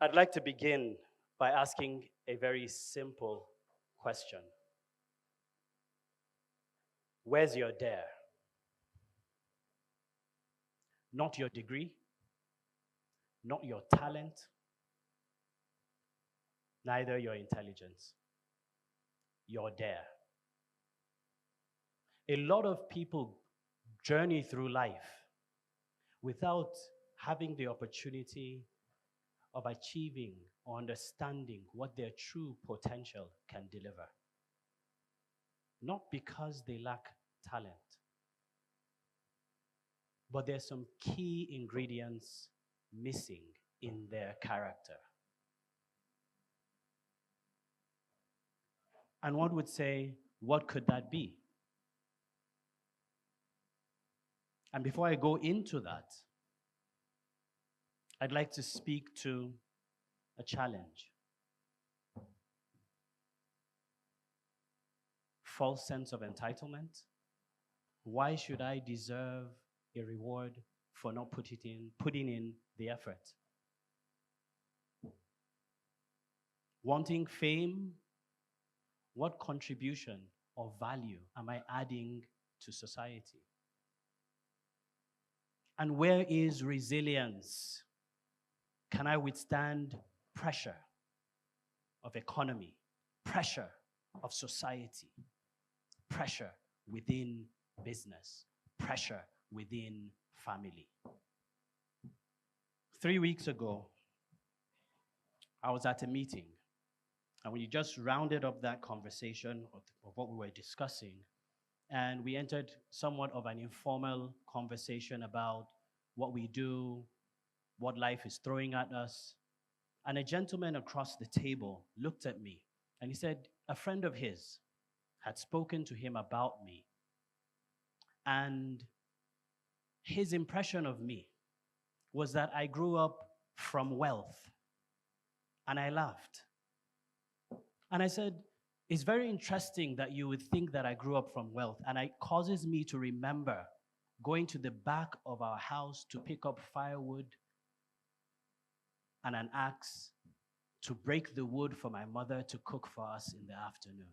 I'd like to begin by asking a very simple question. Where's your dare? Not your degree, not your talent, neither your intelligence. Your dare. A lot of people journey through life without having the opportunity of achieving or understanding what their true potential can deliver. Not because they lack talent, but there's some key ingredients missing in their character. And one would say, what could that be? And before I go into that, I'd like to speak to a challenge. False sense of entitlement. Why should I deserve a reward for not putting in the effort? Wanting fame. What contribution or value am I adding to society? And where is resilience? Can I withstand pressure of economy, pressure of society, pressure within business, pressure within family? 3 weeks ago, I was at a meeting, and we just rounded up that conversation of what we were discussing, and we entered somewhat of an informal conversation about what we do, what life is throwing at us. And a gentleman across the table looked at me and he said a friend of his had spoken to him about me. And his impression of me was that I grew up from wealth. And I laughed. And I said, it's very interesting that you would think that I grew up from wealth. And it causes me to remember going to the back of our house to pick up firewood and an axe to break the wood for my mother to cook for us in the afternoon.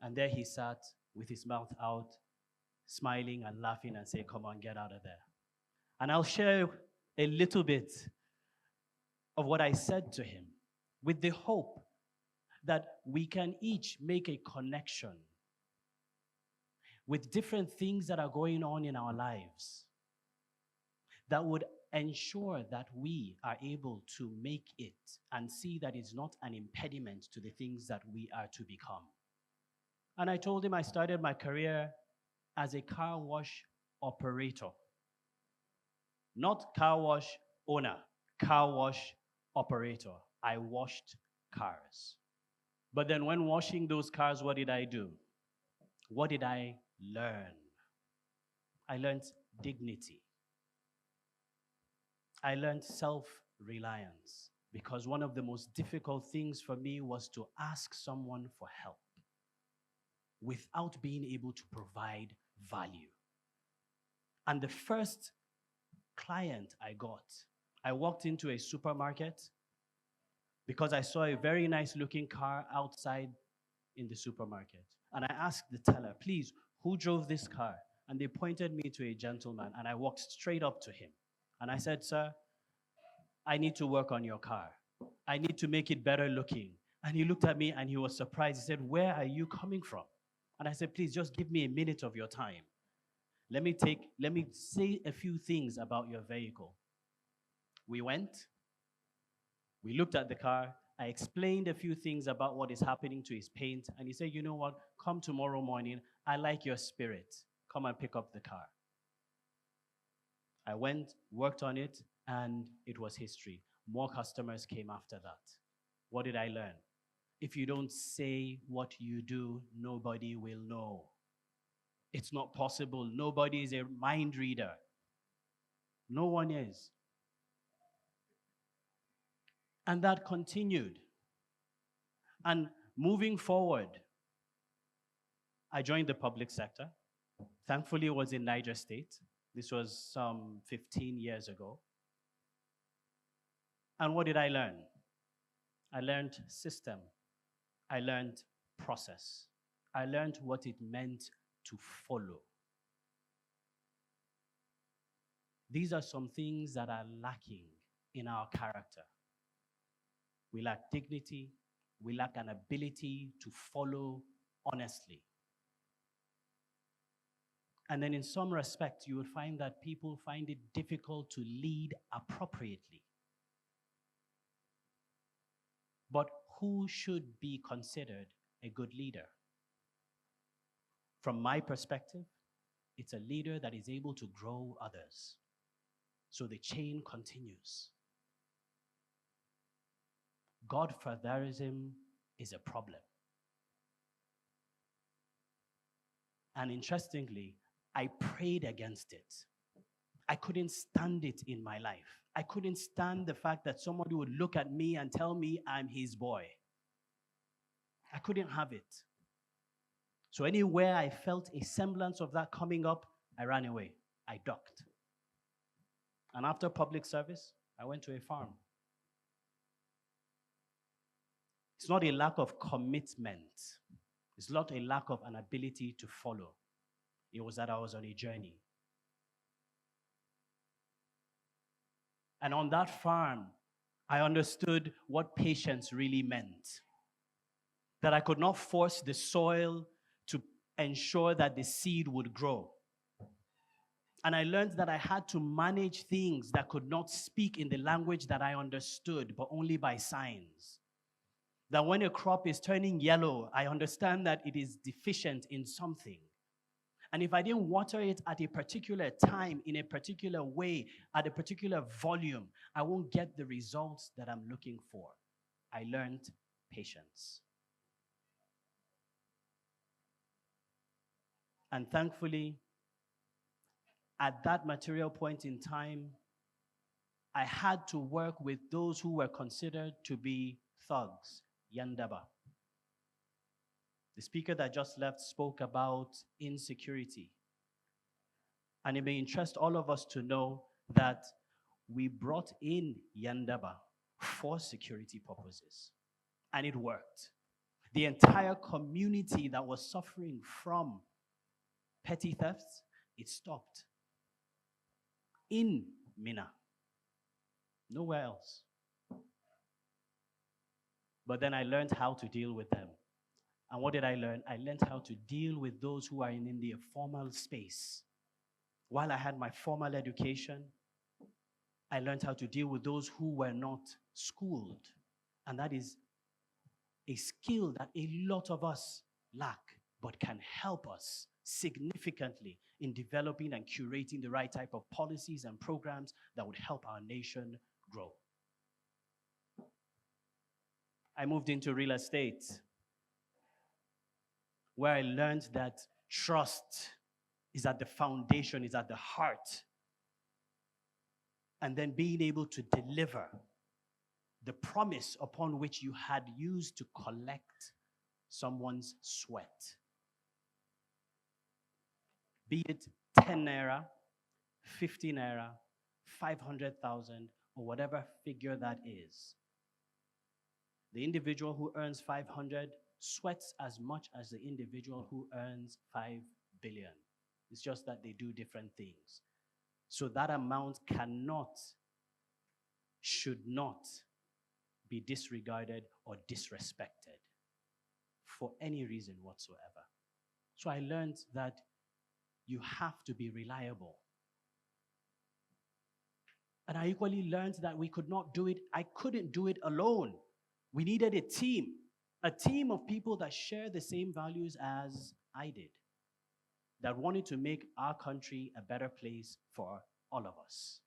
And there he sat with his mouth out, smiling and laughing and saying, come on, get out of there. And I'll share a little bit of what I said to him with the hope that we can each make a connection with different things that are going on in our lives that would ensure that we are able to make it and see that it's not an impediment to the things that we are to become. And I told him I started my career as a car wash operator. Not car wash owner, car wash operator. I washed cars. But then when washing those cars, what did I do? What did I learn? I learned dignity. I learned self-reliance, because one of the most difficult things for me was to ask someone for help without being able to provide value. And the first client I got, I walked into a supermarket because I saw a very nice looking car outside in the supermarket. And I asked the teller, please, who drove this car? And they pointed me to a gentleman, and I walked straight up to him. And I said, sir, I need to work on your car. I need to make it better looking. And he looked at me and he was surprised. He said, where are you coming from? And I said, please just give me a minute of your time. Let me say a few things about your vehicle. We went, we looked at the car. I explained a few things about what is happening to his paint. And he said, you know what? Come tomorrow morning. I like your spirit. Come and pick up the car. I went, worked on it, and it was history. More customers came after that. What did I learn? If you don't say what you do, nobody will know. It's not possible. Nobody is a mind reader. No one is. And that continued. And moving forward, I joined the public sector. Thankfully, it was in Niger State. This was some 15 years ago. And what did I learn? I learned system. I learned process. I learned what it meant to follow. These are some things that are lacking in our character. We lack dignity. We lack an ability to follow honestly. And then in some respect, you will find that people find it difficult to lead appropriately. But who should be considered a good leader? From my perspective, it's a leader that is able to grow others. So the chain continues. Godfatherism is a problem. And interestingly, I prayed against it. I couldn't stand it in my life. I couldn't stand the fact that somebody would look at me and tell me I'm his boy. I couldn't have it. So anywhere I felt a semblance of that coming up, I ran away. I ducked. And after public service, I went to a farm. It's not a lack of commitment. It's not a lack of an ability to follow. It was that I was on a journey. And on that farm, I understood what patience really meant. That I could not force the soil to ensure that the seed would grow. And I learned that I had to manage things that could not speak in the language that I understood, but only by signs. That when a crop is turning yellow, I understand that it is deficient in something. And if I didn't water it at a particular time, in a particular way, at a particular volume, I won't get the results that I'm looking for. I learned patience. And thankfully, at that material point in time, I had to work with those who were considered to be thugs, Yandaba. The speaker that just left spoke about insecurity. And it may interest all of us to know that we brought in Yandaba for security purposes. And it worked. The entire community that was suffering from petty thefts, it stopped. In Minna. Nowhere else. But then I learned how to deal with them. And what did I learn? I learned how to deal with those who are in the formal space. While I had my formal education, I learned how to deal with those who were not schooled. And that is a skill that a lot of us lack, but can help us significantly in developing and curating the right type of policies and programs that would help our nation grow. I moved into real estate, where I learned that trust is at the foundation, is at the heart. And then being able to deliver the promise upon which you had used to collect someone's sweat. Be it 10 naira, 50 naira, 500,000, or whatever figure that is. The individual who earns 500 sweats as much as the individual who earns 5 billion. It's just that they do different things. So that amount cannot, should not be disregarded or disrespected for any reason whatsoever. So I learned that you have to be reliable. And I equally learned that we could not do it, I couldn't do it alone. We needed a team of people that share the same values as I did, that wanted to make our country a better place for all of us.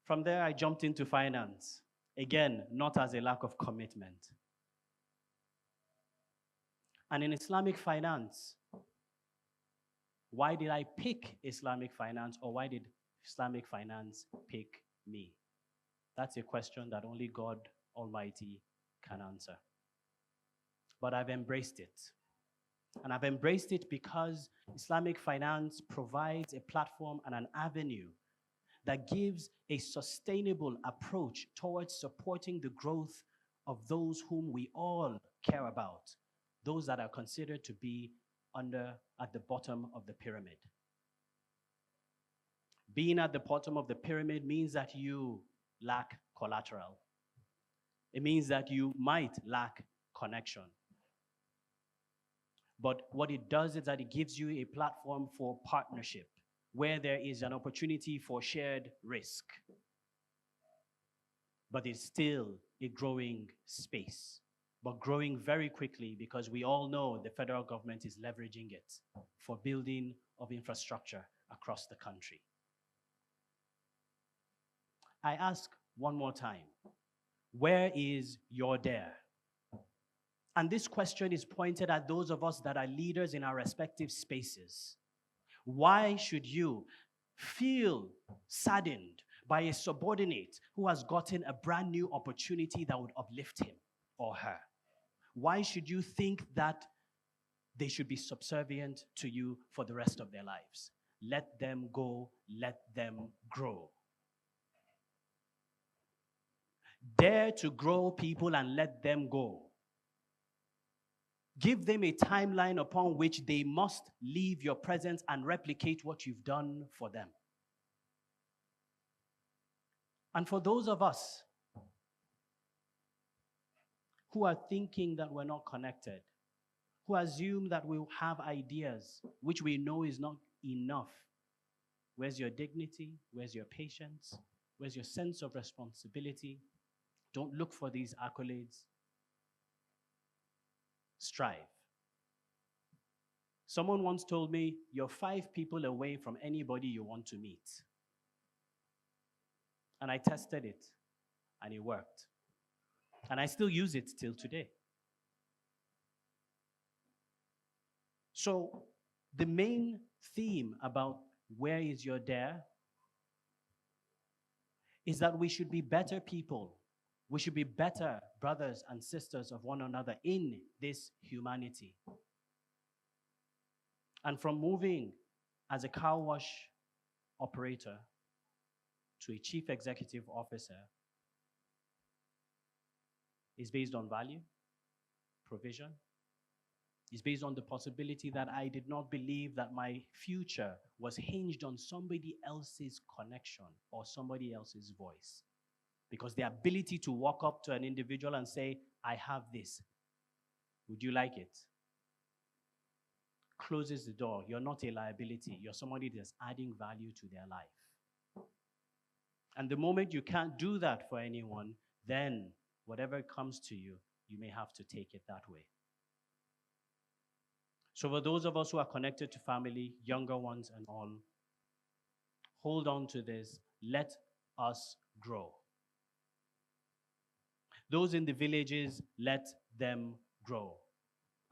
From there, I jumped into finance. Again, not as a lack of commitment. And in Islamic finance, why did I pick Islamic finance, or why did Islamic finance pick me? That's a question that only God Almighty can answer. But I've embraced it. And I've embraced it because Islamic finance provides a platform and an avenue that gives a sustainable approach towards supporting the growth of those whom we all care about, those that are considered to be at the bottom of the pyramid. Being at the bottom of the pyramid means that you lack collateral. It means that you might lack connection. But what it does is that it gives you a platform for partnership where there is an opportunity for shared risk. But it's still a growing space, but growing very quickly because we all know the federal government is leveraging it for building of infrastructure across the country. I ask one more time, where is your dare? And this question is pointed at those of us that are leaders in our respective spaces. Why should you feel saddened by a subordinate who has gotten a brand new opportunity that would uplift him or her? Why should you think that they should be subservient to you for the rest of their lives? Let them go, let them grow. Dare to grow people and let them go. Give them a timeline upon which they must leave your presence and replicate what you've done for them. And for those of us who are thinking that we're not connected, who assume that we have ideas which we know is not enough, where's your dignity? Where's your patience? Where's your sense of responsibility? Don't look for these accolades. Strive. Someone once told me, you're 5 people away from anybody you want to meet. And I tested it, and it worked. And I still use it till today. So the main theme about where is your dare is that we should be better people. We should be better brothers and sisters of one another in this humanity. And from moving as a car wash operator to a chief executive officer is based on value, provision. It's based on the possibility that I did not believe that my future was hinged on somebody else's connection or somebody else's voice. Because the ability to walk up to an individual and say, I have this. Would you like it? Closes the door. You're not a liability. You're somebody that's adding value to their life. And the moment you can't do that for anyone, then whatever comes to you, you may have to take it that way. So for those of us who are connected to family, younger ones and all, hold on to this. Let us grow. Those in the villages, let them grow.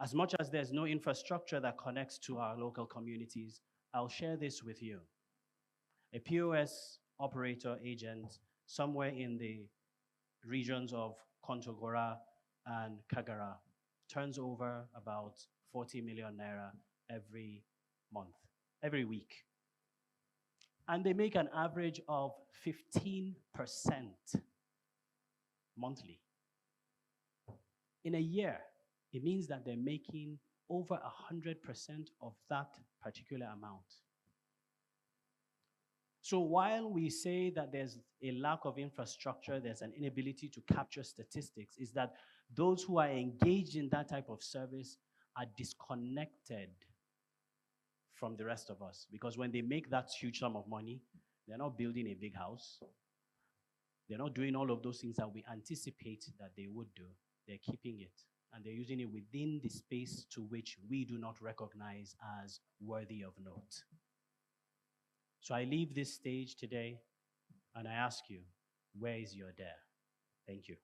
As much as there's no infrastructure that connects to our local communities, I'll share this with you. A POS operator agent somewhere in the regions of Kontagora and Kagara turns over about 40 million naira every month, every week. And they make an average of 15% monthly. In a year, it means that they're making over 100% of that particular amount. So while we say that there's a lack of infrastructure, there's an inability to capture statistics, is that those who are engaged in that type of service are disconnected from the rest of us. Because when they make that huge sum of money, they're not building a big house. They're not doing all of those things that we anticipate that they would do. They're keeping it, and they're using it within the space to which we do not recognize as worthy of note. So I leave this stage today, and I ask you, where is your dare? Thank you.